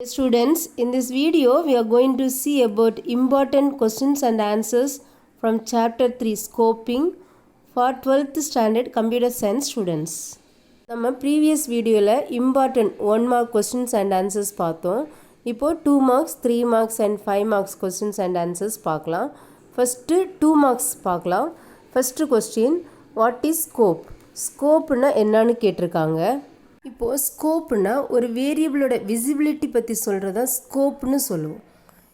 Students, in this video we are going to see about important questions and answers from chapter 3 scoping for 12th standard computer science students. நம்ம previous videoல important 1 mark questions and answers பார்த்தோம். இப்போ 2 marks, 3 marks and 5 marks questions and answers பார்க்கலாம். First 2 marks பார்க்கலாம். First question, what is scope? Scopeனா என்னன்னு கேட்டிருக்காங்க. இப்போ ஸ்கோப்னா ஒரு வேரியபிளோட விசிபிலிட்டி பற்றி சொல்கிறதா ஸ்கோப்னு சொல்லுவோம்.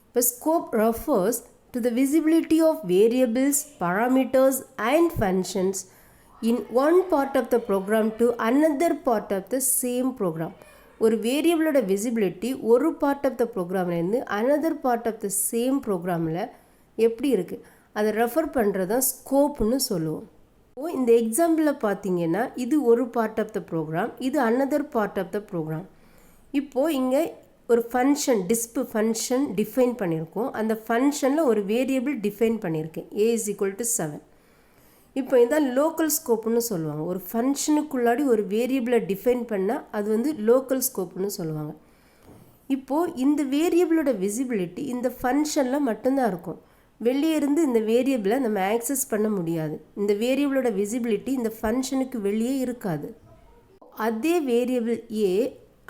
இப்போ scope refers to the visibility of variables, parameters and functions in one part of the program to another part of the same program. ஒரு வேரியபிளோட விசிபிலிட்டி ஒரு பார்ட் ஆஃப் த ப்ரோக்ராம்லேருந்து another part of the same ப்ரோக்ராமில் எப்படி இருக்குது அதை refer பண்ணுறது தான் ஸ்கோப்னு சொல்லுவோம். இந்த எக்ஸாம்பிளில் பார்த்தீங்கன்னா இது ஒரு பார்ட் ஆஃப் த ப்ரோக்ராம், இது another part of the program. இப்போது இங்கே ஒரு ஃபங்க்ஷன் ஃபங்க்ஷன் டிஃபைன் பண்ணியிருக்கோம். அந்த ஃபங்க்ஷனில் ஒரு வேரியபிள் டிஃபைன் பண்ணியிருக்கேன், a = 7. இப்போ இதான் லோக்கல் ஸ்கோப்னு சொல்லுவாங்க. ஒரு ஃபங்க்ஷனுக்குள்ளாடி ஒரு வேரியபிளை டிஃபைன் பண்ணால் அது வந்து லோக்கல் ஸ்கோப்னு சொல்லுவாங்க. இப்போது இந்த வேரியபிளோட விசிபிலிட்டி இந்த ஃபங்க்ஷனில் மட்டும்தான் இருக்கும். வெளியே இருந்து இந்த வேரியபிளை நம்ம ஆக்சஸ் பண்ண முடியாது. இந்த வேரியபிளோட விசிபிலிட்டி இந்த ஃபங்க்ஷனுக்கு வெளியே இருக்காது. அதே variable a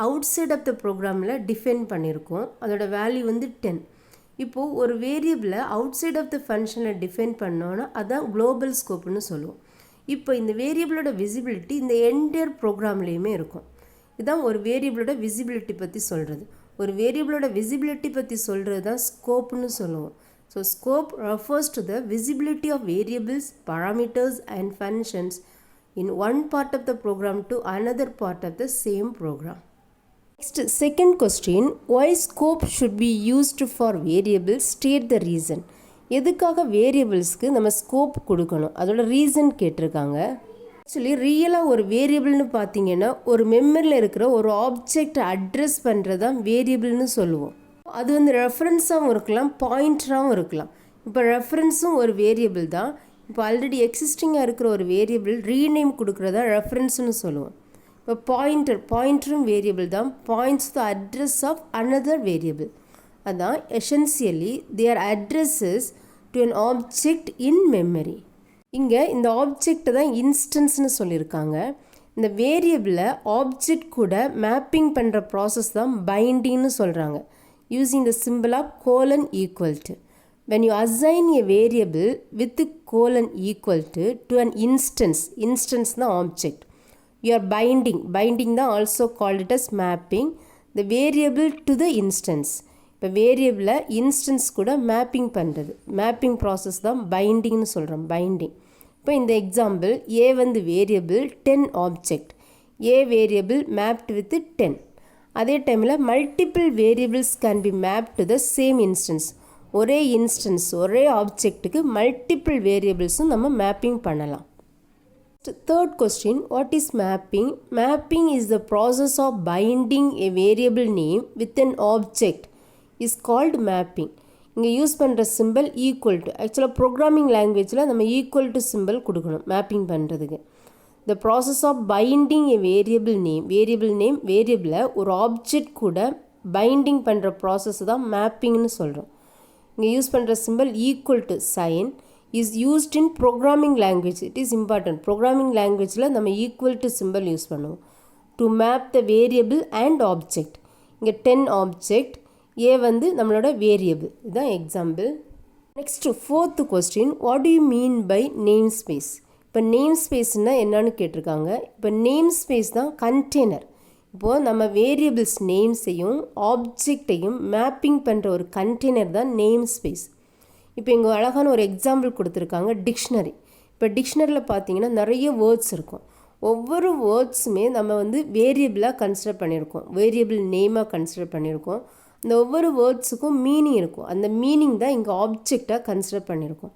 outside of the ப்ரோக்ராமில் டிஃபைன் பண்ணியிருக்கோம். அதோட வேல்யூ வந்து 10. இப்போது ஒரு வேரியபிளை அவுட் சைட் ஆஃப் த ஃபங்க்ஷனில் டிஃபைன் பண்ணோன்னா அதான் குளோபல் ஸ்கோப்னு சொல்லுவோம். இப்போ இந்த வேரியபிளோட விசிபிலிட்டி இந்த என்டையர் ப்ரோக்ராம்லேயுமே இருக்கும். இதுதான் ஒரு வேரியபிளோட விசிபிலிட்டி பற்றி சொல்கிறது. ஒரு வேரியபிளோட விசிபிலிட்டி பற்றி சொல்கிறது தான் ஸ்கோப்னு சொல்லுவோம். So scope refers to the visibility of variables, parameters and functions in one part of the program to another part of the same program. Next, second question, why scope should be used for variables? State the reason. எதுக்காக வேரியபிள்ஸ்க்கு நம்ம scope கொடுக்கணும், அதோட reason கேட்டிருக்காங்க. Actually ரியலாக ஒரு வேரியபிள்னு பார்த்தீங்கன்னா ஒரு மெமரியில் இருக்கிற ஒரு ஆப்ஜெக்டை அட்ரஸ் பண்ணுறது தான் வேரியபிள்னு சொல்லுவோம். அது வந்து ரெஃபரன்ஸாகவும் இருக்கலாம், பாயிண்டராகவும் இருக்கலாம். இப்போ ரெஃபரன்ஸும் ஒரு வேரியபிள் தான். இப்போ ஆல்ரெடி எக்ஸிஸ்டிங்காக இருக்கிற ஒரு வேரியபிள் ரீநேம் கொடுக்குறதா ரெஃபரன்ஸ்னு சொல்லுவோம். இப்போ பாயிண்டரும் வேரியபிள் தான், points the address of another variable. அதான் essentially they're addresses to an object in memory. இங்கே இந்த ஆப்ஜெக்டை தான் இன்ஸ்டன்ஸ்னு சொல்லியிருக்காங்க. இந்த வேரியபிளை ஆப்ஜெக்ட் கூட மேப்பிங் பண்ணுற ப்ராசஸ் தான் பைண்டிங்னு சொல்கிறாங்க. Using the symbol of : when you assign a variable with to an instance the object, you are binding the also called it as mapping the variable to the instance. இப்போ வேரியபிளை instance கூட mapping பண்ணுறது, mapping process தான் பைண்டிங்னு சொல்கிறோம், binding. இப்போ இந்த example a வந்து variable, 10 object. A variable mapped with 10. அதே டைமில் multiple variables can be map to the same instance. ஒரே இன்ஸ்டன்ஸ் ஒரே ஆப்ஜெக்ட்டுக்கு மல்டிபிள் வேரியபிள்ஸும் நம்ம மேப்பிங் பண்ணலாம். Third question, what is mapping? Mapping is the process of binding a variable name with an object is called mapping. இங்கே use பண்ணுற simple equal to. ஆக்சுவலாக programming லாங்குவேஜில் நம்ம ஈக்குவல் டு சிம்பிள் கொடுக்கணும் மேப்பிங் பண்ணுறதுக்கு. The process of binding a variable name, வேரியபிளை ஒரு object கூட binding பண்ணுற ப்ராசஸ் தான் மேப்பிங்னு சொல்கிறோம். இங்கே யூஸ் பண்ணுற simple equal to sign is used in programming language. It is important. Programming லாங்குவேஜில் நம்ம ஈக்குவல் டு சிம்பிள் யூஸ் பண்ணுவோம் to map the variable and object. இங்கே 10 ஆப்ஜெக்ட், ஏ வந்து நம்மளோட வேரியபிள். இதுதான் example. Next fourth question, what do you mean by name space? இப்போ name ஸ்பேஸ்னால் என்னன்னு கேட்டிருக்காங்க. இப்போ நேம் ஸ்பேஸ் தான் கண்டெய்னர். இப்போது நம்ம வேரியபிள்ஸ் நேம்ஸையும் ஆப்ஜெக்டையும் மேப்பிங் பண்ணுற ஒரு கண்டெய்னர் தான் நேம் ஸ்பேஸ். இப்போ இங்கே அழகான ஒரு எக்ஸாம்பிள் கொடுத்துருக்காங்க, டிக்ஷனரி. இப்போ டிக்ஷனரியில் பார்த்தீங்கன்னா நிறைய வேர்ட்ஸ் இருக்கும். ஒவ்வொரு வேர்ட்ஸுமே நம்ம வந்து வேரியபிளாக கன்சிடர் பண்ணியிருக்கோம், வேரியபிள் நேமாக கன்சிடர் பண்ணியிருக்கோம். அந்த ஒவ்வொரு வேர்ட்ஸுக்கும் மீனிங் இருக்கும். அந்த மீனிங் தான் இங்கே ஆப்ஜெக்டாக கன்சிடர் பண்ணியிருக்கோம்.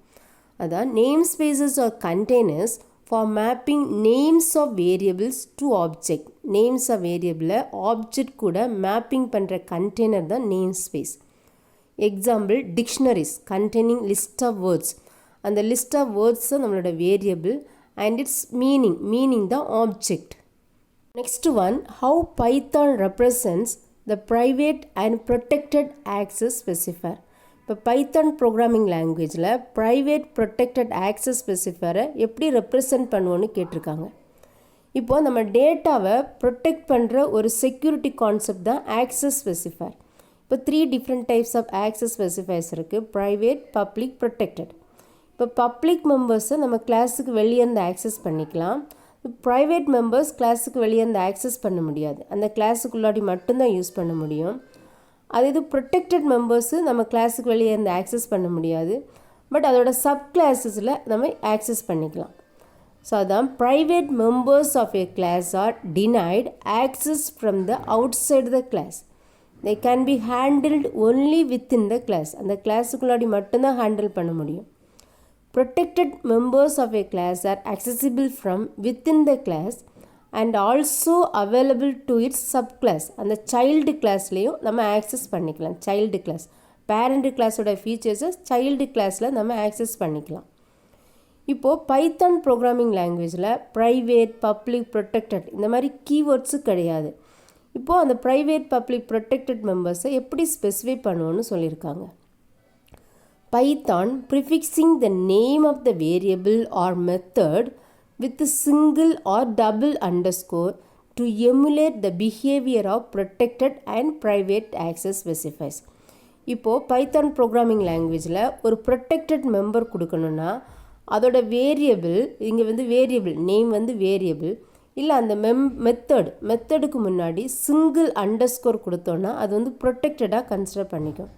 அதான் name spaces are containers for mapping names of variables to object. Names of வேரியபிளை ஆப்ஜெக்ட் கூட மேப்பிங் பண்ணுற கண்டெய்னர் தான் name space. Example dictionaries containing list of words. அந்த லிஸ்ட் ஆஃப் வேர்ட்ஸ் தான் நம்மளோட வேரியபிள் அண்ட் இட்ஸ் மீனிங் தான் object. Next one, how Python represents the private and protected access specifier. இப்போ Python programming லாங்குவேஜில் private protected access ஸ்பெசிஃபையரை எப்படி represent பண்ணுவோன்னு கேட்டிருக்காங்க. இப்போது நம்ம டேட்டாவை ப்ரொடெக்ட் பண்ணுற ஒரு செக்யூரிட்டி கான்செப்ட் தான் ஆக்சஸ் ஸ்பெசிஃபையர். இப்போ 3 different types of access specifiers இருக்குது. Private, public, protected. இப்போ பப்ளிக் மெம்பர்ஸை நம்ம கிளாஸுக்கு வெளியே இருந்து ஆக்சஸ் பண்ணிக்கலாம். ப்ரைவேட் மெம்பர்ஸ் கிளாஸுக்கு வெளியே இருந்து ஆக்சஸ் பண்ண முடியாது, அந்த கிளாஸுக்குள்ளாடி மட்டும்தான் யூஸ் பண்ண முடியும். அது இது ப்ரொடெக்டட் மெம்பர்ஸு நம்ம கிளாஸுக்கு வெளியே இருந்து ஆக்சஸ் பண்ண முடியாது, பட் அதோட சப் கிளாஸஸில் நம்ம ஆக்சஸ் பண்ணிக்கலாம். ஸோ அதான் private members of a class are denied access from the outside the class. They can be handled only within the class, அந்த கிளாஸுக்குள்ளாடி மட்டும்தான் ஹேண்டில் பண்ண முடியும். Protected members of a class are accessible from within the class and also available to its subclass. அந்த child கிளாஸ்லேயும் நம்ம access பண்ணிக்கலாம். Child class parent கிளாஸோட ஃபீச்சர்ஸை child கிளாஸில் நம்ம ஆக்சஸ் பண்ணிக்கலாம். இப்போது பைத்தான் ப்ரோக்ராமிங் லாங்குவேஜில் ப்ரைவேட், பப்ளிக், ப்ரொடெக்டட் இந்த மாதிரி கீவேர்ட்ஸு கிடையாது. இப்போது அந்த ப்ரைவேட், பப்ளிக், ப்ரொடெக்டட் மெம்பர்ஸை எப்படி ஸ்பெசிஃபை பண்ணுவோன்னு சொல்லியிருக்காங்க. Python prefixing the name of the variable or method with a single or double underscore to emulate the behavior of protected and private access specifiers. இப்போது Python programming லாங்குவேஜில் ஒரு protected member கொடுக்கணுன்னா அதோட variable, இங்கே வந்து variable name வந்து variable இல்லை அந்த மெத்தடுக்கு முன்னாடி சிங்கிள் அண்டர்ஸ்கோர் கொடுத்தோன்னா அது வந்து ப்ரொடெக்டடாக கன்சிடர் பண்ணிக்கும்.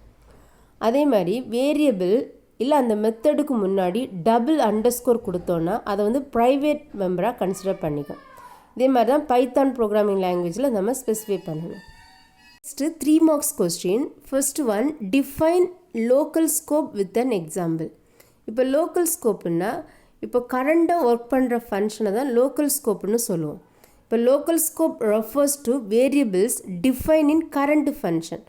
அதே மாதிரி வேரியபிள் இல்லை அந்த மெத்தடுக்கு முன்னாடி டபுள் அண்டர்ஸ்கோர் கொடுத்தோன்னா அதை வந்து ப்ரைவேட் மெம்பராக கன்சிடர் பண்ணிக்கும். இதே மாதிரி தான் பைத்தான் ப்ரோக்ராமிங் லாங்குவேஜில் நம்ம ஸ்பெசிஃபை பண்ணணும். Next 3 marks question. First one, define local scope with an example. இப்போ லோக்கல் ஸ்கோப்புன்னா இப்போ கரண்டாக ஒர்க் பண்ணுற ஃபங்க்ஷனை தான் லோக்கல் ஸ்கோப்புன்னு சொல்லுவோம். இப்போ local scope refers to variables define in current function.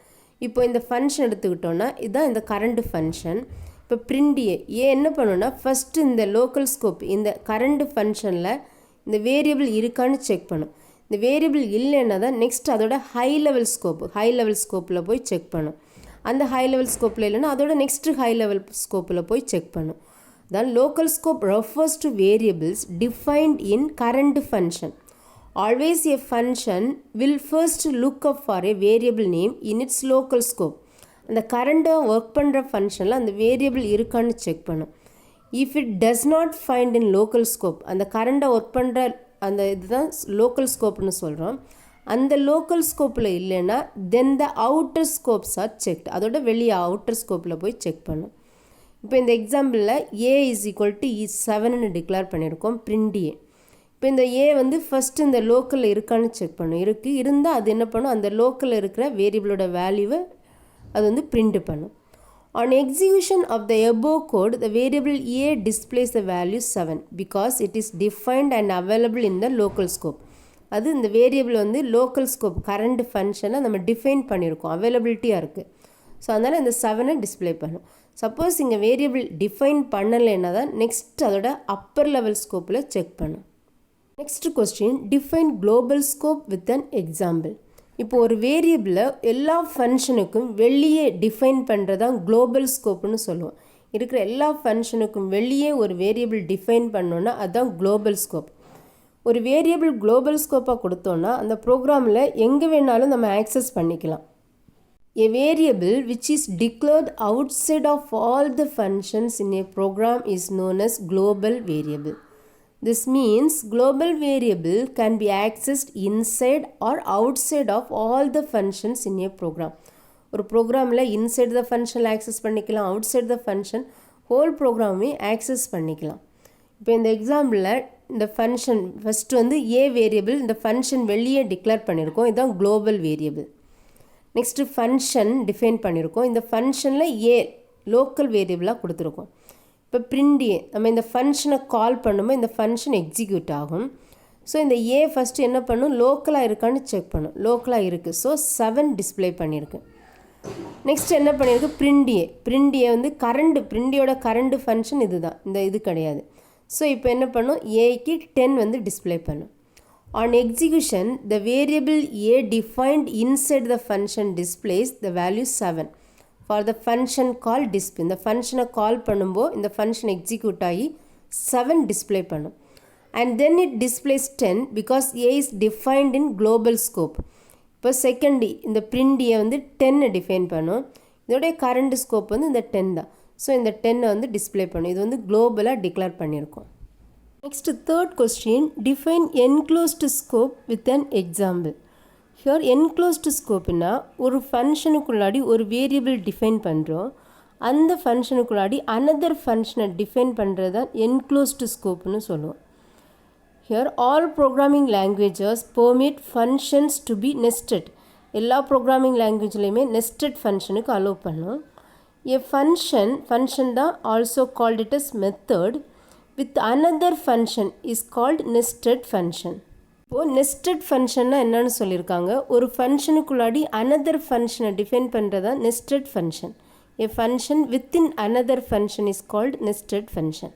இப்போ இந்த ஃபங்க்ஷன் எடுத்துக்கிட்டோன்னா இதுதான் இந்த கரண்ட் ஃபங்க்ஷன். இப்போ பிரிண்ட் ஏ என்ன பண்ணுன்னா ஃபஸ்ட்டு இந்த லோக்கல் ஸ்கோப் இந்த கரண்ட் ஃபங்க்ஷனில் இந்த வேரியபிள் இருக்கான்னு செக் பண்ணும். இந்த வேரியபிள் இல்லைன்னா தான் நெக்ஸ்ட் அதோட ஹை லெவல் ஸ்கோப்பில் போய் செக் பண்ணும். அந்த ஹை லெவல் ஸ்கோப்பில் இல்லைன்னா அதோட நெக்ஸ்ட்டு ஹை லெவல் ஸ்கோப்பில் போய் செக் பண்ணும். தான் local scope refers to variables defined in current function. Always a function will first look up for a variable name in its local scope. அந்த கரண்டாக work பண்ணுற ஃபங்க்ஷனில் அந்த variable இருக்கான்னு செக் பண்ணும். If it does not find in local scope, அந்த கரண்டாக work பண்ணுற அந்த இதுதான் லோக்கல் ஸ்கோப்னு சொல்கிறோம். அந்த லோக்கல் ஸ்கோப்பில் இல்லைன்னா then the outer scopes are checked, அதோட வெளியே அவுட்டர் ஸ்கோப்பில் போய் செக் பண்ணும். இப்போ இந்த எக்ஸாம்பிளில் ஏ இஸ் ஈக்குவல் டு 7ன்னு டிக்ளேர் பண்ணியிருக்கோம் பிரிண்ட் ஏ. இப்போ இந்த ஏ வந்து ஃபஸ்ட்டு இந்த லோக்கலில் இருக்கான்னு செக் பண்ணும். இருந்தால் அது என்ன பண்ணும், அந்த லோக்கலில் இருக்கிற வேரியபிளோட வேல்யூவை அது வந்து பிரிண்ட் பண்ணும். On execution of the above code the variable a displays the value 7 because it is defined and available in the local scope. அது இந்த வேரியபிள் வந்து லோக்கல் ஸ்கோப் கரண்ட் ஃபங்க்ஷனை நம்ம டிஃபைன் பண்ணியிருக்கோம், அவைலபிலிட்டியாக இருக்குது. ஸோ அதனால் இந்த 7 டிஸ்பிளே பண்ணும். சப்போஸ் இங்கே வேரியபிள் டிஃபைன் பண்ணலைன்னா தான் நெக்ஸ்ட் அதோட அப்பர் லெவல் ஸ்கோப்பில் செக் பண்ணும். Next question, define global scope with an example. இப்போ ஒரு வேரியபிளை எல்லா ஃபங்க்ஷனுக்கும் வெளியே டிஃபைன் பண்ணுறதான் குளோபல் ஸ்கோப்புன்னு சொல்லுவோம். இருக்கிற எல்லா ஃபங்க்ஷனுக்கும் வெளியே ஒரு வேரியபிள் டிஃபைன் பண்ணோன்னா அதுதான் குளோபல் ஸ்கோப். ஒரு வேரியபிள் குளோபல் ஸ்கோப்பாக கொடுத்தோன்னா அந்த ப்ரோக்ராமில் எங்கே வேணாலும் நம்ம ஆக்சஸ் பண்ணிக்கலாம். A variable which is declared outside of all the functions in a program is known as global variable. This means global variable can be accessed inside or outside of all the functions in a program. ஒரு ப்ரோக்ராமில் inside the ஃபங்க்ஷனில் access பண்ணிக்கலாம், outside the function whole ப்ரோக்ராமே access பண்ணிக்கலாம். இப்போ இந்த எக்ஸாம்பிளில் இந்த ஃபங்க்ஷன் ஃபஸ்ட்டு வந்து ஏ வேரியபிள் இந்த ஃபங்க்ஷன் வெளியே டிக்ளேர் பண்ணியிருக்கோம், இதுதான் global variable. Next function define பண்ணியிருக்கோம், இந்த ஃபங்க்ஷனில் ஏ லோக்கல் வேரியபிளாக கொடுத்துருக்கோம். இப்போ பிரிண்ட் ஏ நம்ம இந்த ஃபங்க்ஷனை கால் பண்ணும்போது இந்த ஃபங்க்ஷன் எக்ஸிக்யூட் ஆகும். ஸோ இந்த ஏ ஃபஸ்ட்டு என்ன பண்ணும், லோக்கலாக இருக்கான்னு செக் பண்ணும். லோக்கலாக இருக்குது, ஸோ 7 டிஸ்பிளே பண்ணியிருக்கு. நெக்ஸ்ட் என்ன பண்ணியிருக்கு, பிரிண்ட் ஏ வந்து பிரிண்டியோட கரண்ட் ஃபங்க்ஷன் இதுதான், இந்த இது கிடையாது. ஸோ இப்போ என்ன பண்ணும், ஏக்கு 10 வந்து டிஸ்பிளே பண்ணும். On execution, the variable a defined inside the function displays the value 7 for the function called display. இந்த ஃபங்க்ஷனை கால் பண்ணும்போது இந்த ஃபங்க்ஷன் எக்ஸிக்யூட் ஆகி 7 டிஸ்பிளே பண்ணும். And then it displays 10 because a is defined in global scope. இப்போ second இந்த print a வந்து 10 define பண்ணும். இதோடைய கரண்ட் ஸ்கோப் வந்து இந்த 10 தான். ஸோ இந்த 10 வந்து டிஸ்பிளே பண்ணும். இது வந்து குளோபலாக டிக்ளேர் பண்ணியிருக்கோம். Next, third question, define enclosed scope with an example. Here enclosed scope na ஒரு ஃபங்க்ஷனுக்குள்ளாடி ஒரு வேரியபிள் டிஃபைன் பண்ணுறோம். அந்த ஃபங்க்ஷனுக்குள்ளாடி another ஃபங்க்ஷனை டிஃபைன் பண்ணுறது தான் enclosed scopeனு சொல்லுவோம். Here all programming languages permit functions to be nested. எல்லா ப்ரோக்ராமிங் லாங்குவேஜ்லையுமே nested ஃபங்க்ஷனுக்கு அலோவ் பண்ணும். A function தான் also called it as method with another function is called nested function. இப்போது nested functionனா என்னன்னு சொல்லியிருக்காங்க, ஒரு ஃபங்க்ஷனுக்குள்ளாடி another ஃபங்க்ஷனை டிஃபைன் பண்ணுறதா nested function. A function within another function is called nested function.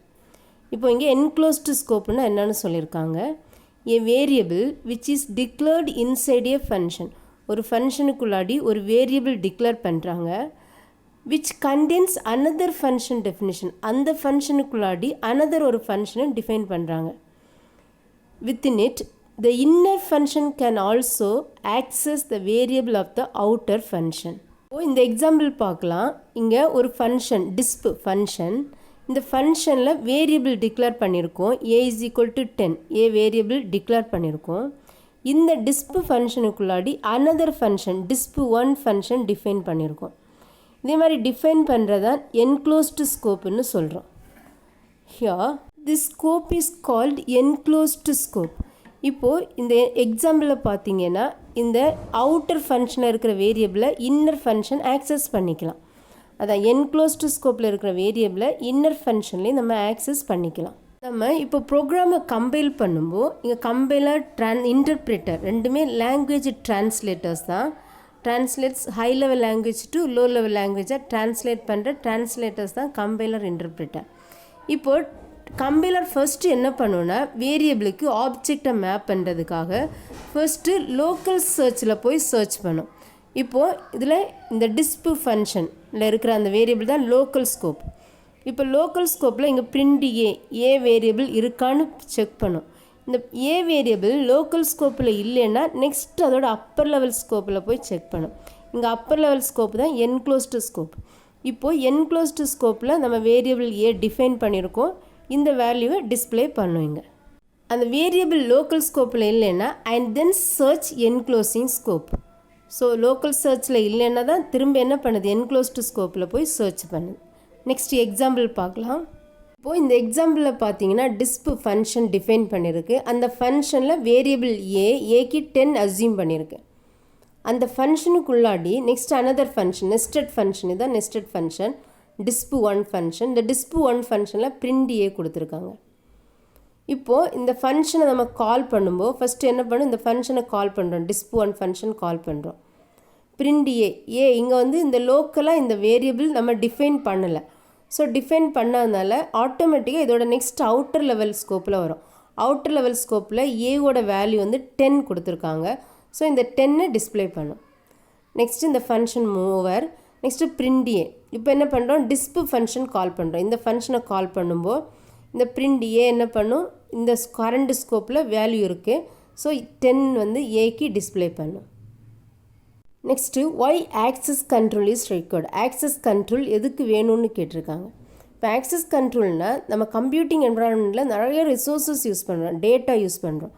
இப்போ இங்கே enclosed scopeனா என்னன்னு சொல்லியிருக்காங்க, a variable which is declared inside a function. ஒரு ஃபங்க்ஷனுக்குள்ளாடி ஒரு வேரியபிள் டிக்ளேர் பண்ணுறாங்க, which contains another function definition. அந்த ஃபங்க்ஷனுக்குள்ளாடி another ஒரு ஃபங்க்ஷனை டிஃபைன் பண்ணுறாங்க. Within it, the inner function can also access the variable of the outer function. இந்த example பார்க்கலாம். இங்கே ஒரு ஃபங்க்ஷன் disp ஃபங்க்ஷன், இந்த ஃபங்க்ஷனில் வேரியபிள் டிக்ளேர் பண்ணியிருக்கோம். a is equal to 10, a variable declare பண்ணியிருக்கோம். இந்த disp ஃபங்க்ஷனுக்குள்ளாடி another function disp1 function define பண்ணியிருக்கோம். இதே மாதிரி டிஃபைன் பண்ணுறதான் enclosed scopeனு சொல்கிறோம். Here, this scope is called enclosed scope. இப்போது இந்த எக்ஸாம்பிளில் பார்த்தீங்கன்னா இந்த அவுட்டர் ஃபங்க்ஷனில் இருக்கிற வேரியபிளை இன்னர் ஃபங்க்ஷன் ஆக்சஸ் பண்ணிக்கலாம். அதான் enclosed ஸ்கோப்பில் இருக்கிற வேரியபிளை இன்னர் ஃபங்க்ஷன்லேயும் நம்ம ஆக்சஸ் பண்ணிக்கலாம். நம்ம இப்போ ப்ரோக்ராமை கம்பைல் பண்ணும்போது இங்கே கம்பைலர் இன்டர்பிரேட்டர் ரெண்டுமே லாங்குவேஜ் டிரான்ஸ்லேட்டர்ஸ் தான். Translates high level language to low level லாங்குவேஜை டிரான்ஸ்லேட் பண்ணுற டிரான்ஸ்லேட்டர்ஸ் தான் கம்பைலர் இன்டர்பிரேட்டர். இப்போது கம்பைலர் ஃபர்ஸ்ட்டு என்ன பண்ணுன்னா வேரியபிளுக்கு ஆப்ஜெக்டை மேப் பண்ணுறதுக்காக ஃபர்ஸ்ட்டு லோக்கல் சர்ச்சில் போய் சர்ச் பண்ணும். இப்போது இதில் இந்த டிஸ்ப் ஃபங்க்ஷனில் இருக்கிற அந்த வேரியபிள் தான் லோக்கல் ஸ்கோப். இப்போ லோக்கல் ஸ்கோப்பில் இங்கே print a வேரியபிள் இருக்கான்னு செக் பண்ணும். இந்த a வேரியபிள் லோக்கல் ஸ்கோப்பில் இல்லைன்னா நெக்ஸ்ட் அதோட அப்பர் லெவல் ஸ்கோப்பில் போய் செக் பண்ணும். இங்கே அப்பர் லெவல் ஸ்கோப் தான் enclosed ஸ்கோப். இப்போது enclosed ஸ்கோப்பில் நம்ம வேரியபிள் a டிஃபைன் பண்ணியிருக்கோம். இந்த வேல்யூவை டிஸ்பிளே பண்ணுவீங்க. அந்த வேரியபிள் லோக்கல் ஸ்கோப்பில் இல்லைன்னா and then search enclosing scope. So local சர்ச்சில் இல்லைன்னா தான் திரும்ப என்ன பண்ணுது, enclosed ஸ்கோப்பில் போய் சர்ச் பண்ணுது. நெக்ஸ்ட் எக்ஸாம்பிள் பார்க்கலாம். இப்போது இந்த எக்ஸாம்பிளில் பார்த்தீங்கன்னா டிஸ்ப் ஃபங்க்ஷன் டிஃபைன் பண்ணியிருக்கு. அந்த ஃபங்க்ஷனில் வேரியபிள் ஏக்கு 10 அஸ்யூம் பண்ணியிருக்கு. அந்த ஃபங்க்ஷனுக்குள்ளாடி next another function nested function, இதுதான் நெஸ்டட் ஃபங்க்ஷன் disp1 ஃபங்க்ஷன். இந்த disp1 ஃபங்க்ஷனில் print a கொடுத்துருக்காங்க. இப்போது இந்த ஃபங்க்ஷனை நம்ம கால் பண்ணும்போது ஃபஸ்ட்டு என்ன பண்ணும், இந்த ஃபங்க்ஷனை கால் பண்ணுறோம், disp1 ஃபங்க்ஷன் கால் பண்ணுறோம். print a இங்கே வந்து இந்த லோக்கலாக இந்த வேரியபிள் நம்ம டிஃபைன் பண்ணலை. ஸோ டிஃபைன் பண்ணாதனால ஆட்டோமேட்டிக்காக இதோட நெக்ஸ்ட் அவுட்டர் லெவல் ஸ்கோப்பில் வரும். அவுட்டர் லெவல் ஸ்கோப்பில் ஏவோட வேல்யூ வந்து 10 கொடுத்துருக்காங்க. ஸோ இந்த 10 டிஸ்பிளே பண்ணும். நெக்ஸ்ட் இந்த ஃபங்க்ஷன் மூவர், நெக்ஸ்ட்டு print a. இப்போ என்ன பண்ணுறோம், disp ஃபங்க்ஷன் கால் பண்ணுறோம். இந்த ஃபங்க்ஷனை கால் பண்ணும்போது இந்த print a என்ன பண்ணும், இந்த கரண்ட் ஸ்கோப்பில் வேல்யூ இருக்குது. ஸோ 10 வந்து ஏக்கு டிஸ்பிளே பண்ணும். Next why access control is required. Access control எதுக்கு வேணும்னு கேட்டிருக்காங்க. இப்போ ஆக்சஸ் கண்ட்ரோல்னால் நம்ம கம்ப்யூட்டிங் என்வரான்மெண்ட்டில் நிறைய ரிசோர்ஸஸ் யூஸ் பண்ணுறோம், டேட்டா யூஸ் பண்ணுறோம்.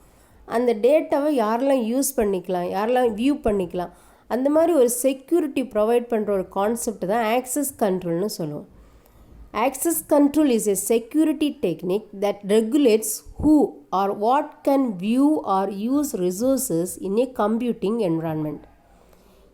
அந்த டேட்டாவை யாரெல்லாம் யூஸ் பண்ணிக்கலாம், யாரெல்லாம் வியூ பண்ணிக்கலாம், அந்த மாதிரி ஒரு செக்யூரிட்டி ப்ரொவைட் பண்ணுற ஒரு கான்செப்ட் தான் ஆக்சஸ் கண்ட்ரோல்னு சொல்லுவோம். Access control is a security technique that regulates who or what can view or use resources in a computing environment.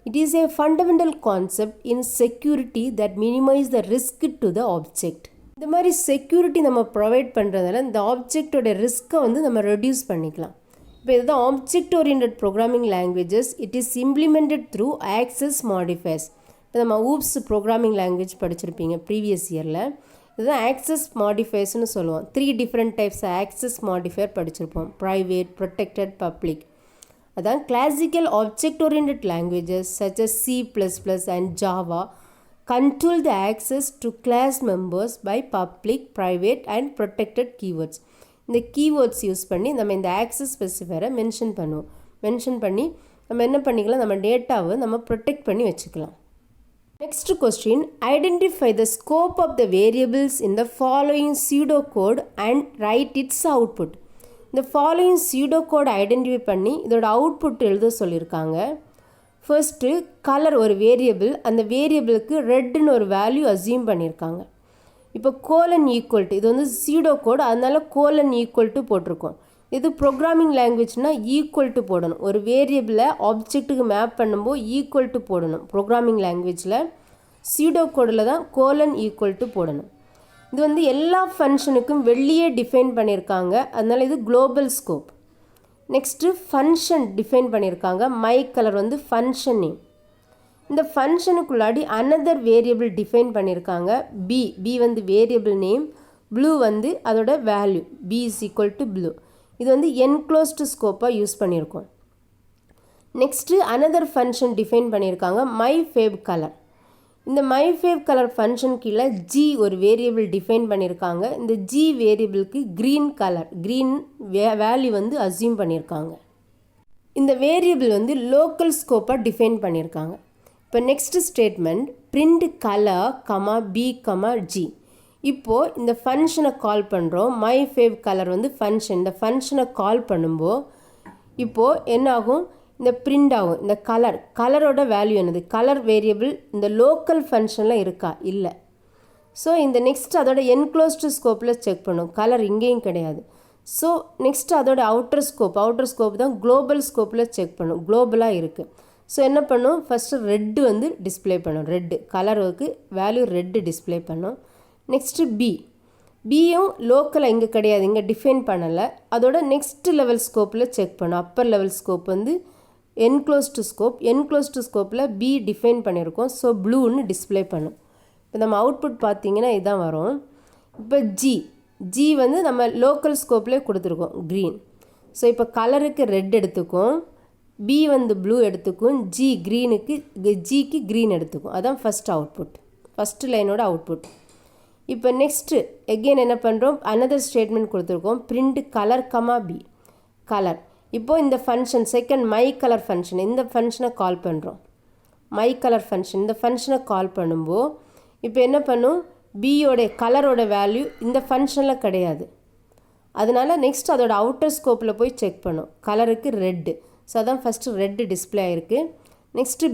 It is a fundamental concept in security that minimize the risk to the object. இந்த மாதிரி security நம்ம provide பண்ணுறதால இந்த ஆப்ஜெக்டோட ரிஸ்க்கை வந்து நம்ம reduce பண்ணிக்கலாம். இப்போ இதுதான் object oriented programming languages. It is implemented through access modifiers. இப்போ நம்ம ஊப்ஸ் ப்ரோக்ராமிங் லாங்குவேஜ் படிச்சிருப்பீங்க ப்ரீவியஸ் இயரில். இதுதான் ஆக்சஸ் மாடிஃபயர்ஸ்னு சொல்லுவோம். 3 டிஃப்ரெண்ட் டைப்ஸ் ஆக்சஸ் மாடிஃபயர் படிச்சிருப்போம். Private, protected, public. அதான் classical object oriented languages such as C++ and Java control the access to class members by public, private and protected keywords. இந்த keywords use பண்ணி நம்ம இந்த access ஸ்பெசிஃபையரை mention பண்ணுவோம். Mention பண்ணி நம்ம என்ன பண்ணிக்கலாம், நம்ம டேட்டாவை நம்ம ப்ரொடெக்ட் பண்ணி வச்சுக்கலாம். Next question, identify the scope of the variables in the following pseudocode and write its output. இந்த following pseudocode ஐடென்டிஃபை பண்ணி இதோட அவுட்புட் எழுத சொல்லியிருக்காங்க. ஃபர்ஸ்ட்டு கலர் ஒரு வேரியபிள், அந்த வேரியபிளுக்கு ரெட்டுன்னு ஒரு வேல்யூ அசியூம் பண்ணியிருக்காங்க. இப்போ கோலன் ஈக்குவல் டு, இது வந்து pseudocode, அதனால கோலன் ஈக்குவல் டு போட்டிருக்கோம். இது ப்ரோக்ராமிங் லாங்குவேஜ்னால் ஈக்குவல் டு போடணும். ஒரு வேரியபிளை ஆப்ஜெக்ட்டுக்கு மேப் பண்ணும்போது ஈக்குவல் டு போடணும். ப்ரோக்ராமிங் லாங்குவேஜில் pseudocode தான் கோலன் ஈக்குவல் டு போடணும். இது வந்து எல்லா ஃபங்க்ஷனுக்கும் வெளியே டிஃபைன் பண்ணியிருக்காங்க, அதனால் இது global scope. Next function define பண்ணியிருக்காங்க. மை கலர் வந்து ஃபங்க்ஷன் நேம். இந்த ஃபங்க்ஷனுக்குள்ளாடி அனதர் வேரியபிள் டிஃபைன் பண்ணியிருக்காங்க. பி வந்து வேரியபிள் நேம், ப்ளூ வந்து அதோட value, b is equal to blue. இது வந்து என்க்ளோஸ்டு ஸ்கோப்பாக யூஸ் பண்ணியிருக்கோம். நெக்ஸ்ட்டு அனதர் ஃபங்க்ஷன் டிஃபைன் பண்ணியிருக்காங்க. My fav colour. இந்த மை ஃபேவ் கலர் ஃபங்க்ஷன் கீழே ஜி ஒரு வேரியபிள் டிஃபைன் பண்ணியிருக்காங்க. இந்த ஜி வேரியபிளுக்கு க்ரீன் கலர், க்ரீன் வேல்யூ வந்து அசியூம் பண்ணியிருக்காங்க. இந்த வேரியபிள் வந்து லோக்கல் ஸ்கோப்பாக டிஃபைன் பண்ணியிருக்காங்க. இப்போ next statement, print colour comma B comma G. இப்போது இந்த ஃபங்க்ஷனை கால் பண்ணுறோம். மை ஃபேவ் கலர் வந்து ஃபங்க்ஷன். இந்த ஃபங்க்ஷனை கால் பண்ணும்போது இப்போது என்ன ஆகும், இந்த பிரிண்ட் ஆகும். இந்த கலரோட வேல்யூ என்னது, கலர் வேரியபிள் இந்த லோக்கல் ஃபங்க்ஷனில் இருக்கா, இல்லை. ஸோ இந்த நெக்ஸ்ட் அதோட என்க்ளோஸ்டு ஸ்கோப்பில் செக் பண்ணும். கலர் இங்கேயும் கிடையாது. ஸோ நெக்ஸ்ட் அதோட அவுட்டர் ஸ்கோப் தான் குளோபல் ஸ்கோப்பில் செக் பண்ணும். குளோபலாக இருக்குது. ஸோ என்ன பண்ணும், ஃபஸ்ட்டு ரெட்டு வந்து டிஸ்பிளே பண்ணும். ரெட்டு கலருக்கு வேல்யூ ரெட்டு டிஸ்பிளே பண்ணும். நெக்ஸ்ட்டு பியும் லோக்கலாக இங்கே கிடையாது, இங்கே டிஃபைன் பண்ணலை. அதோட நெக்ஸ்ட் லெவல் ஸ்கோப்பில் செக் பண்ணும். அப்பர் லெவல் ஸ்கோப் வந்து என்க்ளோஸ்டு ஸ்கோப்பில் பி டிஃபைன் பண்ணியிருக்கோம். ஸோ ப்ளூன்னு டிஸ்பிளே பண்ணும். இப்போ நம்ம அவுட்புட் பார்த்தீங்கன்னா இதுதான் வரும். இப்போ ஜி வந்து நம்ம லோக்கல் ஸ்கோப்லேயே கொடுத்துருக்கோம், க்ரீன். ஸோ இப்போ கலருக்கு ரெட் எடுத்துக்கும், பி வந்து ப்ளூ எடுத்துக்கும், ஜிக்கு க்ரீன் எடுத்துக்கும். அதான் ஃபஸ்ட் அவுட்புட், ஃபஸ்ட்டு லைனோட அவுட்புட். இப்போ நெக்ஸ்ட்டு எகெயின் என்ன பண்ணுறோம், அனதர் ஸ்டேட்மெண்ட் கொடுத்துருக்கோம். Print colour comma B colour. இப்போது இந்த function second my colour function, இந்த ஃபங்க்ஷனை கால் பண்ணுறோம். மை கலர் ஃபங்க்ஷன் இந்த ஃபங்க்ஷனை கால் பண்ணும்போது இப்போ என்ன பண்ணும், பியோடைய கலரோட வேல்யூ இந்த ஃபங்க்ஷனில் கிடையாது. அதனால் நெக்ஸ்ட் அதோட அவுட்டர் ஸ்கோப்பில் போய் செக் பண்ணும். கலருக்கு ரெட்டு. ஸோ அதான் ஃபஸ்ட்டு ரெட்டு டிஸ்பிளே ஆகிருக்கு. நெக்ஸ்ட்டு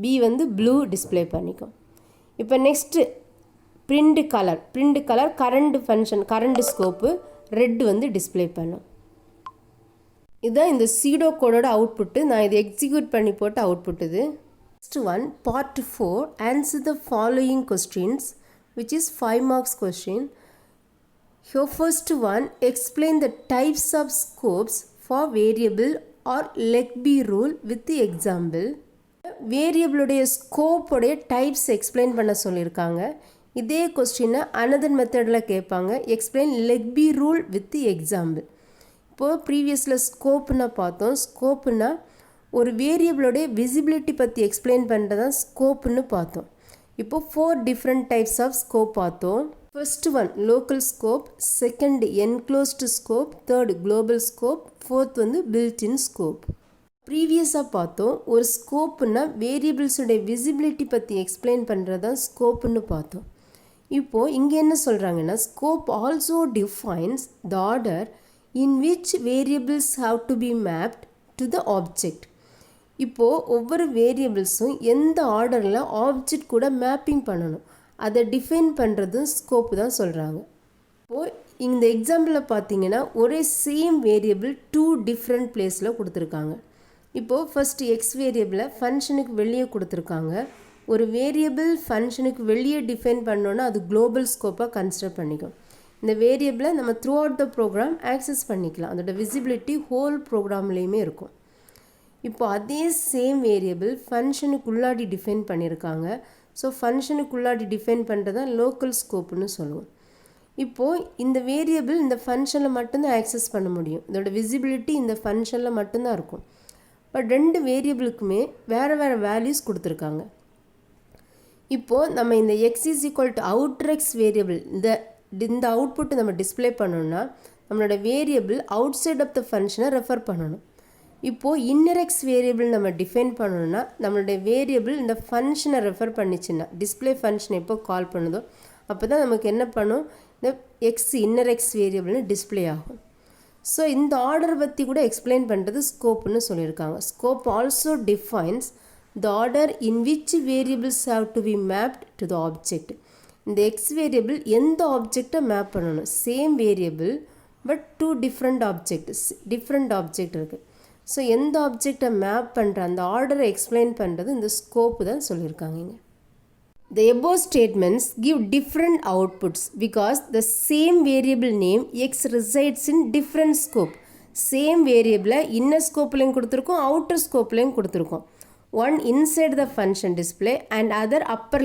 பி வந்து ப்ளூ டிஸ்பிளே பண்ணிக்கும். இப்போ next print colour current function, current scope red வந்து டிஸ்பிளே பண்ணும். இதுதான் இந்த pseudocode அவுட்புட்டு. நான் இது எக்ஸிக்யூட் பண்ணி போட்டு அவுட்புட் இது. Next one, part 4, answer the following questions which is 5 marks question. Here first one, explain the types of scopes for variable or let be rule with the example. வேரியபிளுடைய ஸ்கோப்போடைய types explain பண்ண சொல்லியிருக்காங்க. இதே கொஸ்டினை another மெத்தடில் கேட்பாங்க. Explain LEGB rule with example. இப்போது ப்ரீவியஸில் ஸ்கோப்புன்னா பார்த்தோம். ஸ்கோப்புன்னா ஒரு வேரியபிளோடைய விசிபிலிட்டி பற்றி எக்ஸ்பிளைன் பண்ணுறது தான் ஸ்கோப்புன்னு பார்த்தோம். இப்போது 4 டிஃப்ரெண்ட் டைப்ஸ் ஆஃப் ஸ்கோப் பார்த்தோம். First one local scope, second enclosed scope, third global scope, fourth வந்து பில்ட்இன் ஸ்கோப். ப்ரீவியஸாக பார்த்தோம், ஒரு ஸ்கோப்புன்னா வேரியபிள்ஸோடைய விசிபிலிட்டி பற்றி எக்ஸ்பிளைன் பண்ணுறது தான் ஸ்கோப்புன்னு பார்த்தோம். இப்போது இங்கே என்ன சொல்கிறாங்கன்னா, scope also defines the order in which variables have to be mapped to the object. இப்போது ஒவ்வொரு வேரியபிள்ஸும் எந்த ஆர்டரில் ஆப்ஜெக்ட் கூட மேப்பிங் பண்ணணும், அதை டிஃபைன் பண்ணுறதும் ஸ்கோப்பு தான் சொல்கிறாங்க. இப்போது இந்த எக்ஸாம்பிளில் பார்த்தீங்கன்னா ஒரே சேம் வேரியபிள் 2 டிஃப்ரெண்ட் பிளேஸில் கொடுத்துருக்காங்க. இப்போது ஃபஸ்ட்டு எக்ஸ் வேரியபிளை ஃபங்க்ஷனுக்கு வெளியே கொடுத்துருக்காங்க. ஒரு வேரியபிள் ஃபங்க்ஷனுக்கு வெளியே டிஃபைன் பண்ணோன்னா அது குளோபல் ஸ்கோப்பாக கன்சிடர் பண்ணிக்கும். இந்த வேரியபிளை நம்ம throughout the program access பண்ணிக்கலாம். அதோட விசிபிலிட்டி ஹோல் ப்ரோக்ராம்லேயுமே இருக்கும். இப்போ அதே சேம் வேரியபிள் ஃபங்க்ஷனுக்குள்ளாடி டிஃபைன் பண்ணியிருக்காங்க. ஸோ ஃபங்க்ஷனுக்குள்ளாடி டிஃபைன் பண்ணுறது தான் லோக்கல் ஸ்கோப்புன்னு சொல்லுவோம். இப்போது இந்த வேரியபிள் இந்த ஃபங்க்ஷனில் மட்டும்தான் ஆக்சஸ் பண்ண முடியும். இதோட விசிபிலிட்டி இந்த ஃபங்க்ஷனில் மட்டும்தான் இருக்கும். பட் ரெண்டு வேரியபிளுக்குமே வேறு வேறு வேல்யூஸ் கொடுத்துருக்காங்க. இப்போது நம்ம இந்த x is equal to outer x variable இந்த அவுட்புட்டை நம்ம டிஸ்பிளே பண்ணணும்னா நம்மளோட variable outside of the ஃபங்க்ஷனை ரெஃபர் பண்ணணும். இப்போது இன்னர் எக்ஸ் வேரியபிள் நம்ம டிஃபைன் பண்ணணும்னா நம்மளுடைய வேரியபிள் இந்த ஃபங்க்ஷனை ரெஃபர் பண்ணிச்சுன்னா டிஸ்பிளே ஃபங்க்ஷன் எப்போ கால் பண்ணுதோ அப்போ தான் நமக்கு என்ன பண்ணும், இந்த எக்ஸ் இன்னர் எக்ஸ் வேரியபிள்னு டிஸ்பிளே ஆகும். ஸோ இந்த ஆர்டர் பற்றி கூட எக்ஸ்பிளைன் பண்ணுறது ஸ்கோப்னு சொல்லியிருக்காங்க. Scope also defines the order in which variables have to be mapped to the object. இந்த எக்ஸ் வேரியபிள் எந்த ஆப்ஜெக்டை மேப் பண்ணணும், same variable but two different object இருக்குது. ஸோ எந்த ஆப்ஜெக்டை மேப் பண்ணுற அந்த ஆர்டரை எக்ஸ்பிளைன் பண்ணுறது இந்த ஸ்கோப்பு தான் சொல்லியிருக்காங்க. The above statements give different outputs because the same variable name x resides in different scope. Same வேரியபிளை இன்னர் ஸ்கோப்லையும் கொடுத்துருக்கோம், அவுட்டர் ஸ்கோப்லையும் கொடுத்துருக்கோம். One inside the function display and other upper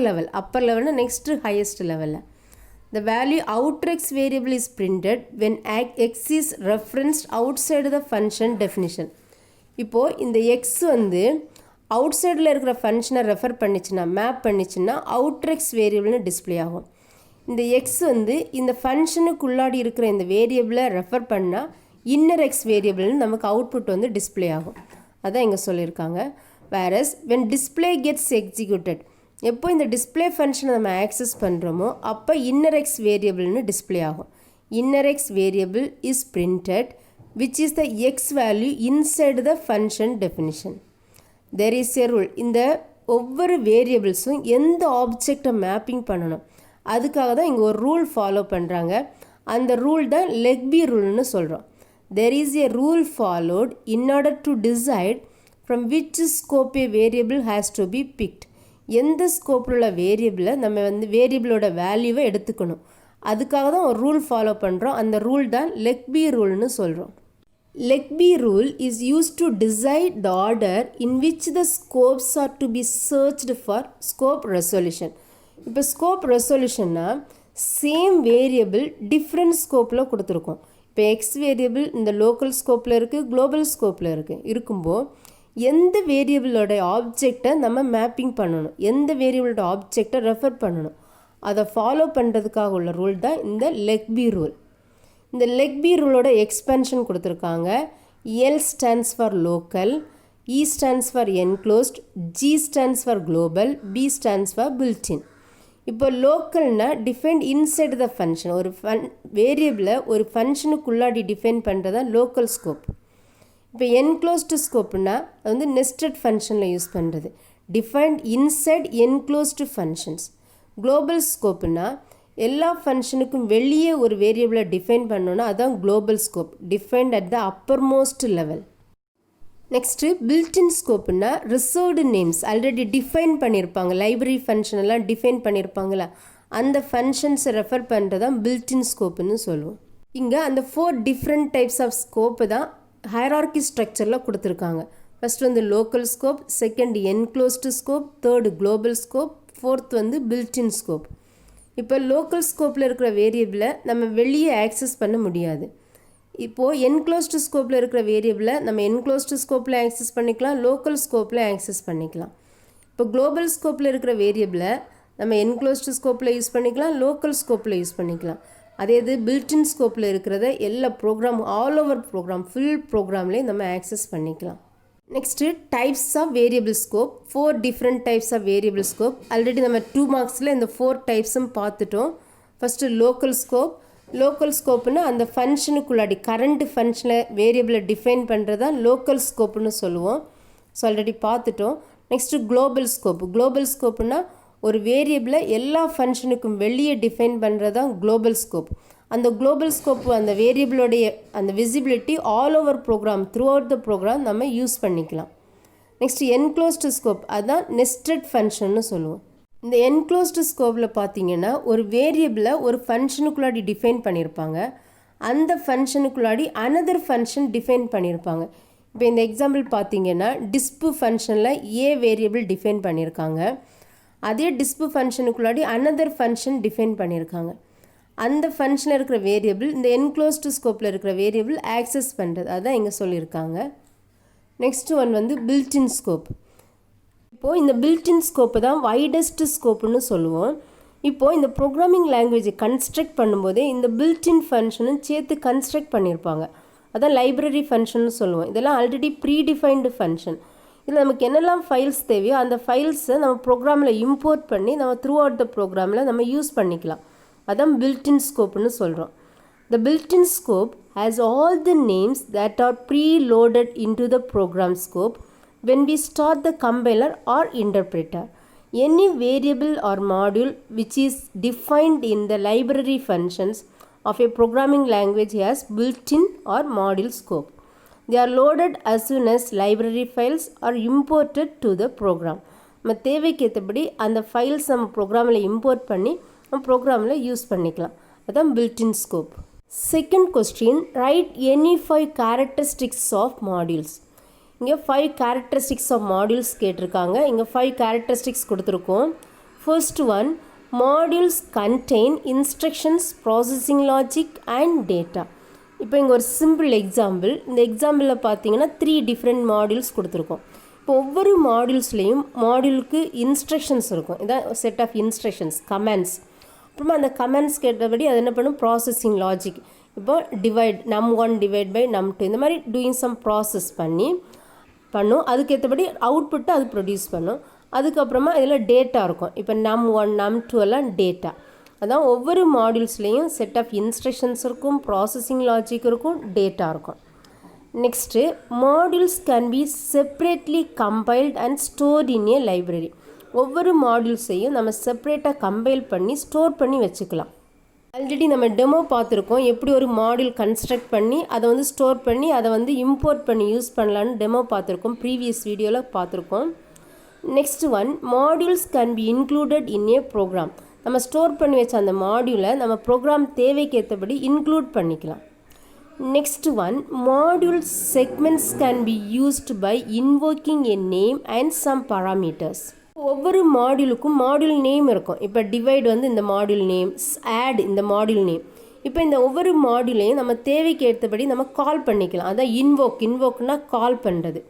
level next highest level. The value outer x variable is printed when x is referenced outside the function definition. இப்போ இந்த x வந்து outsideல இருக்கிற ஃபங்க்ஷனை ரெஃபர் பண்ணிச்சுன்னா மேப் பண்ணிச்சுன்னா outer x வேரியபிள்னு display ஆகும். இந்த x வந்து இந்த ஃபங்க்ஷனுக்குள்ளாடி இருக்கிற இந்த வேரியபிளை ரெஃபர் பண்ணால் இன்னர் x வேரியபிள்னு நமக்கு அவுட்புட் வந்து டிஸ்பிளே ஆகும். அதான் இங்கே சொல்லியிருக்காங்க. whereas when display gets executed, எப்போ இந்த டிஸ்பிளே ஃபங்க்ஷனை நம்ம ஆக்சஸ் பண்ணுறோமோ அப்போ இன்னர் எக்ஸ் வேரியபிள்னு டிஸ்பிளே ஆகும். Inner x variable is printed which is the x value inside the function definition. There is a rule. இந்த ஒவ்வொரு வேரியபிள்ஸும் எந்த ஆப்ஜெக்டை மேப்பிங் பண்ணணும் அதுக்காக தான் இங்கே ஒரு ரூல் ஃபாலோ பண்ணுறாங்க. அந்த ரூல் தான் லெக்பி ரூல்னு சொல்கிறோம். There is a rule followed in order to decide from which scope a variable has to be picked. எந்த ஸ்கோப்பில் உள்ள வேரியபிளை நம்ம வந்து வேரியபிளோட வேல்யூவை எடுத்துக்கணும் அதுக்காக தான் ஒரு ரூல் ஃபாலோ பண்ணுறோம். அந்த ரூல் தான் லெக்பி ரூல்னு சொல்கிறோம். LEGB rule is used to decide the order in which the scopes are to be searched for scope resolution. இப்போ ஸ்கோப் ரெசல்யூஷன்னா சேம் வேரியபிள் டிஃப்ரெண்ட் ஸ்கோப்பில் கொடுத்துருக்கோம். இப்போ எக்ஸ் வேரியபிள் இந்த லோக்கல் ஸ்கோப்பில் இருக்குது, குளோபல் ஸ்கோப்பில் இருக்கும்போது எந்த வேரியபிளோட ஆப்ஜெக்டை நம்ம மேப்பிங் பண்ணணும், எந்த வேரியபிளோட ஆப்ஜெக்டை ரெஃபர் பண்ணணும் அதை ஃபாலோ பண்ணுறதுக்காக உள்ள ரூல் தான் இந்த லெக்பி ரூல். இந்த லெக்பி ரூலோட எக்ஸ்பென்ஷன் கொடுத்துருக்காங்க. L stands for local, E stands for enclosed, G stands for global, B stands for built in. இப்போ லோக்கல்னா டிஃபைன்ட் இன்சைட் த ஃபங்க்ஷன், ஒரு வேரியபிளை ஒரு ஃபங்க்ஷனுக்குள்ளாடி டிஃபைன் பண்ணுறது தான் லோக்கல் ஸ்கோப். இப்போ என்க்ளோஸ்டு ஸ்கோப்னா அது வந்து நெஸ்டட் ஃபங்க்ஷனில் யூஸ் பண்ணுறது, defined inside enclosed functions. Global ஸ்கோப்னா எல்லா ஃபங்க்ஷனுக்கும் வெளியே ஒரு வேரியபிளை டிஃபைன் பண்ணோன்னா அதுதான் global scope, defined at the upper most level. Next built in ஸ்கோப்புனா ரிசர்வ்டு நேம்ஸ் ஆல்ரெடி டிஃபைன் பண்ணியிருப்பாங்க, லைப்ரரி ஃபங்க்ஷன் எல்லாம் டிஃபைன் பண்ணியிருப்பாங்களா அந்த ஃபங்க்ஷன்ஸை ரெஃபர் பண்ணுறது தான் பில்டின் ஸ்கோப்புன்னு சொல்லுவோம். இங்கே அந்த 4 டிஃப்ரெண்ட் டைப்ஸ் ஆஃப் ஸ்கோப்பு தான் ஹைரார்கி ஸ்ட்ரக்சரில் கொடுத்துருக்காங்க. ஃபஸ்ட் வந்து local scope, second enclosed scope, third global scope, fourth வந்து பில்டின் ஸ்கோப். இப்போ லோக்கல் ஸ்கோப்பில் இருக்கிற வேரியபிளை நம்ம வெளியே ஆக்சஸ் பண்ண முடியாது. இப்போது என்க்ளோஸ்டு ஸ்கோப்பில் இருக்கிற வேரியபிளை நம்ம என்க்ளோஸ்டு ஸ்கோப்பில் ஆக்சஸ் பண்ணிக்கலாம், லோக்கல் ஸ்கோப்பில் ஆக்சஸ் பண்ணிக்கலாம். இப்போ குளோபல் ஸ்கோப்பில் இருக்கிற வேரியபிளை நம்ம என்க்ளோஸ்டு ஸ்கோப்பில் யூஸ் பண்ணிக்கலாம், லோக்கல் ஸ்கோப்பில் யூஸ் பண்ணிக்கலாம். அதே இது பில்டின் ஸ்கோப்பில் இருக்கிறத எல்லா program all over program full ப்ரோக்ராம்லேயும் நம்ம ஆக்சஸ் பண்ணிக்கலாம். Next types of variable scope, 4 different types of variable scope. Already நம்ம 2 மார்க்ஸில் இந்த 4 டைப்ஸும் பார்த்துட்டோம். First local scope. லோக்கல் ஸ்கோப்புன்னு அந்த ஃபங்க்ஷனுக்குள்ளாடி கரண்ட் ஃபங்க்ஷனில் வேரியபிளை டிஃபைன் பண்ணுறது தான் லோக்கல் ஸ்கோப்புன்னு சொல்லுவோம். ஸோ ஆல்ரெடி பார்த்துட்டோம். Next global scope. குளோபல் ஸ்கோப்புன்னா ஒரு வேரியபிளை எல்லா ஃபங்க்ஷனுக்கும் வெளியே டிஃபைன் பண்ணுறது தான் குளோபல் ஸ்கோப். அந்த குளோபல் ஸ்கோப் அந்த வேரியபிளோடைய அந்த visibility all over program throughout the program நம்ம யூஸ் பண்ணிக்கலாம். நெக்ஸ்ட் என்க்ளோஸ்டு ஸ்கோப், அதுதான் நெஸ்டட் ஃபங்க்ஷன்னு சொல்லுவோம். இந்த என்க்ளோஸ்டு ஸ்கோப்பில் பார்த்தீங்கன்னா ஒரு வேரியபிளை ஒரு ஃபங்க்ஷனுக்குள்ளாடி டிஃபைன் பண்ணியிருப்பாங்க, அந்த ஃபங்க்ஷனுக்குள்ளாடி அனதர் ஃபங்க்ஷன் டிஃபைன் பண்ணியிருப்பாங்க. இப்போ இந்த எக்ஸாம்பிள் பார்த்தீங்கன்னா டிஸ்பு ஃபங்க்ஷனில் ஏ வேரியபிள் டிஃபைன் பண்ணியிருக்காங்க, அதே டிஸ்பு ஃபங்க்ஷனுக்குள்ளாடி அனதர் ஃபங்க்ஷன் டிஃபைன் பண்ணியிருக்காங்க. அந்த ஃபங்க்ஷனில் இருக்கிற வேரியபிள் இந்த என்க்ளோஸ்டு ஸ்கோப்பில் இருக்கிற வேரியபிள் ஆக்சஸ் பண்ணுறது, அதுதான் இங்கே சொல்லியிருக்காங்க. நெக்ஸ்ட் ஒன் வந்து பில்டின் ஸ்கோப். இப்போது இந்த பில்டின் ஸ்கோப்பு தான் வைடஸ்ட் ஸ்கோப்புன்னு சொல்லுவோம். இப்போது இந்த ப்ரோக்ராமிங் லாங்குவேஜை கன்ஸ்ட்ரக்ட் பண்ணும்போதே இந்த பில்டின் ஃபங்க்ஷனும் சேர்த்து கன்ஸ்ட்ரக்ட் பண்ணியிருப்பாங்க. அதான் லைப்ரரி ஃபங்க்ஷன்னு சொல்லுவோம். இதெல்லாம் ஆல்ரெடி ப்ரீடிஃபைன்டு ஃபங்க்ஷன். இதில் நமக்கு என்னெல்லாம் ஃபைல்ஸ் தேவையோ அந்த ஃபைல்ஸை நம்ம ப்ரோக்ராமில் இம்போர்ட் பண்ணி நம்ம த்ரூ அவுட் த ப்ரோக்ராமில் நம்ம யூஸ் பண்ணிக்கலாம். அதான் built-in scopeன்னு சொல்கிறோம். The built-in scope has all the names that are pre-loaded into the program scope when we start the compiler or interpreter. Any variable or module which is defined in the library functions of a programming language has built-in or module scope. They are loaded as soon as library files are imported to the program. நம்ம தேவைக்கு ஏற்றபடி அந்த files நம்ம ப்ரோக்ராமில் import பண்ணி நம்ம ப்ரோக்ராமில் use பண்ணிக்கலாம். அதுதான் built in scope. Second question, write any 5 characteristics of modules. இங்கே 5 கேரக்டரிஸ்டிக்ஸ் ஆஃப் மாடியூல்ஸ் கேட்டிருக்காங்க. இங்கே 5 கேரக்டரிஸ்டிக்ஸ் கொடுத்துருக்கோம். First one, modules contain instructions, processing logic and data. இப்போ இங்கே ஒரு சிம்பிள் எக்ஸாம்பிள். இந்த எக்ஸாம்பிளில் பார்த்தீங்கன்னா 3 டிஃப்ரெண்ட் மாடியூல்ஸ் கொடுத்துருக்கோம். இப்போ ஒவ்வொரு மாடியூல்ஸ்லேயும் மாடியூலுக்கு இன்ஸ்ட்ரக்ஷன்ஸ் இருக்கும். இதான் செட் ஆஃப் இன்ஸ்ட்ரக்ஷன்ஸ், கமெண்ட்ஸ். அப்புறமா அந்த கமெண்ட்ஸ் கேட்டபடி அது என்ன பண்ணும், ப்ராசஸிங் லாஜிக். இப்போ divide num1 divide by num2 இந்த மாதிரி டூயிங் சம் ப்ராசஸ் பண்ணும். அதுக்கேற்றபடி அவுட்புட்டை அது ப்ரொடியூஸ் பண்ணும். அதுக்கப்புறமா இதில் டேட்டா இருக்கும். இப்போ num1 num2 எல்லாம் டேட்டா. அதான் ஒவ்வொரு மாடியூல்ஸ்லேயும் செட் ஆஃப் இன்ஸ்ட்ரக்ஷன்ஸ் இருக்கும், ப்ராசஸிங் லாஜிக் இருக்கும், டேட்டா இருக்கும். Next, modules can be separately compiled and stored in a library. ஒவ்வொரு மாடியூல்ஸையும் நம்ம செப்ரேட்டாக கம்பைல் பண்ணி ஸ்டோர் பண்ணி வச்சுக்கலாம். ஆல்ரெடி நம்ம டெமோ பார்த்துருக்கோம், எப்படி ஒரு மாடியூல் கன்ஸ்ட்ரக்ட் பண்ணி அதை வந்து ஸ்டோர் பண்ணி அதை வந்து இம்போர்ட் பண்ணி யூஸ் பண்ணலான்னு டெமோ பார்த்துருக்கோம், ப்ரீவியஸ் வீடியோவில் பார்த்துருக்கோம். Next one, modules can be included in a program. நம்ம ஸ்டோர் பண்ணி வச்ச அந்த மாடியூலை நம்ம ப்ரோக்ராம் தேவைக்கு ஏற்றபடி இன்க்ளூட் பண்ணிக்கலாம். Next one, module segments can be used by invoking a name and some parameters. ஒவ்வொரு மாடியூலுக்கும் மாடியூல் நேம் இருக்கும். இப்போ டிவைட் வந்து இந்த மாடியூல் நேம், ஆட் இந்த மாடியூல் நேம். இப்போ இந்த ஒவ்வொரு மாடியூலையும் நம்ம தேவைக்கு ஏற்றபடி நம்ம கால் பண்ணிக்கலாம். அதான் இன்வோக்னா கால் பண்ணுறது.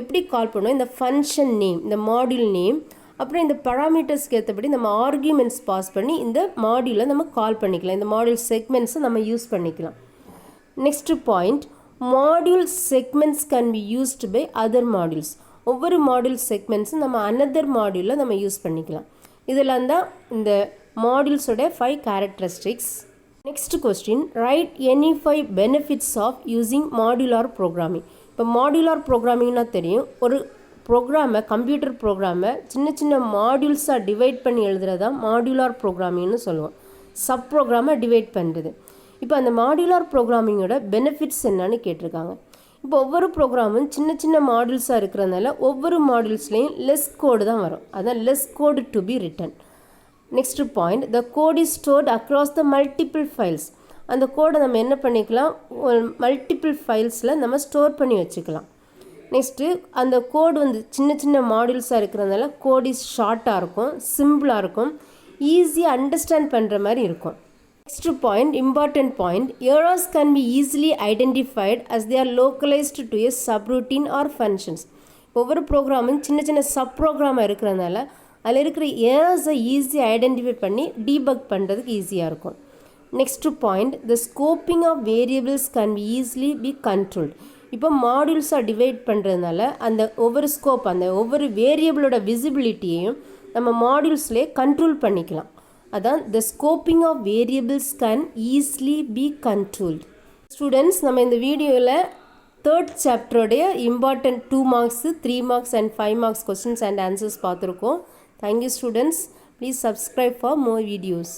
எப்படி கால் பண்ணுவோம், இந்த ஃபங்க்ஷன் நேம், இந்த மாடியூல் நேம், அப்புறம் இந்த பராமீட்டர்ஸ்க்கு ஏற்றபடி நம்ம ஆர்கியூமெண்ட்ஸ் பாஸ் பண்ணி இந்த மாடியூலை நம்ம கால் பண்ணிக்கலாம். இந்த மாடியூல் செக்மெண்ட்ஸை நம்ம யூஸ் பண்ணிக்கலாம். Next point, module segments can be used by other modules. ஒவ்வொரு மாடியூல் செக்மெண்ட்ஸும் நம்ம அனதர் மாடியூலில் நம்ம யூஸ் பண்ணிக்கலாம். இதெல்லாம் தான் இந்த மாடியூல்ஸோட 5 characteristics. Next question, write any 5 benefits of using modular programming. இப்போ மாடியுலார் ப்ரோக்ராமிங்னா தெரியும், ஒரு ப்ரோக்ராமை, கம்ப்யூட்டர் ப்ரோக்ராமை சின்ன சின்ன மாடியூல்ஸாக டிவைட் பண்ணி எழுதுறதா மாடியுலார் ப்ரோக்ராமிங்னு சொல்லுவோம். சப் ப்ரோக்ராமை டிவைட் பண்ணுறது. இப்போ அந்த மாடியுலார் ப்ரோக்ராமிங்கோட பெனிஃபிட்ஸ் என்னன்னு கேட்டிருக்காங்க. இப்போ ஒவ்வொரு ப்ரோக்ராமும் சின்ன சின்ன மாடியூல்ஸாக இருக்கிறதுனால ஒவ்வொரு மாடியூல்ஸ்லேயும் லெஸ் கோடு தான் வரும். அதான் less code to be written. Next point, the code is stored across the multiple files. அந்த கோடை நம்ம என்ன பண்ணிக்கலாம், மல்டிபிள் ஃபைல்ஸில் நம்ம ஸ்டோர் பண்ணி வச்சுக்கலாம். நெக்ஸ்ட்டு, அந்த கோடு வந்து சின்ன சின்ன மாடியூல்ஸாக இருக்கிறதுனால கோட் இஸ் ஷார்ட்டாக இருக்கும், சிம்பிளாக இருக்கும், ஈஸியாக அண்டர்ஸ்டாண்ட் பண்ணுற மாதிரி இருக்கும். Next point, important point, errors can be easily identified as they are localized to a subroutine or functions. ஒவ்வொரு ப்ரோக்ராமும் சின்ன சின்ன சப் ப்ரோக்ராமாக இருக்கிறதுனால அதில் இருக்கிற ஏர்ஸை ஈஸியாக ஐடென்டிஃபை பண்ணி டீபக் பண்ணுறதுக்கு ஈஸியாக இருக்கும். Next point, the scoping of variables can be easily be controlled. இப்போ மாடியூல்ஸாக டிவைட் பண்ணுறதுனால அந்த ஒவ்வொரு ஸ்கோப், அந்த ஒவ்வொரு வேரியபிளோட விசிபிலிட்டியையும் நம்ம மாடியூல்ஸ்லேயே கண்ட்ரோல் பண்ணிக்கலாம். அதான் the scoping of variables can easily be controlled. Students, நம்ம இந்த வீடியோவில் 3rd chapter important 2 marks, 3 marks and 5 marks questions and answers பார்த்துருக்கோம். Thank you students. Please subscribe for more videos.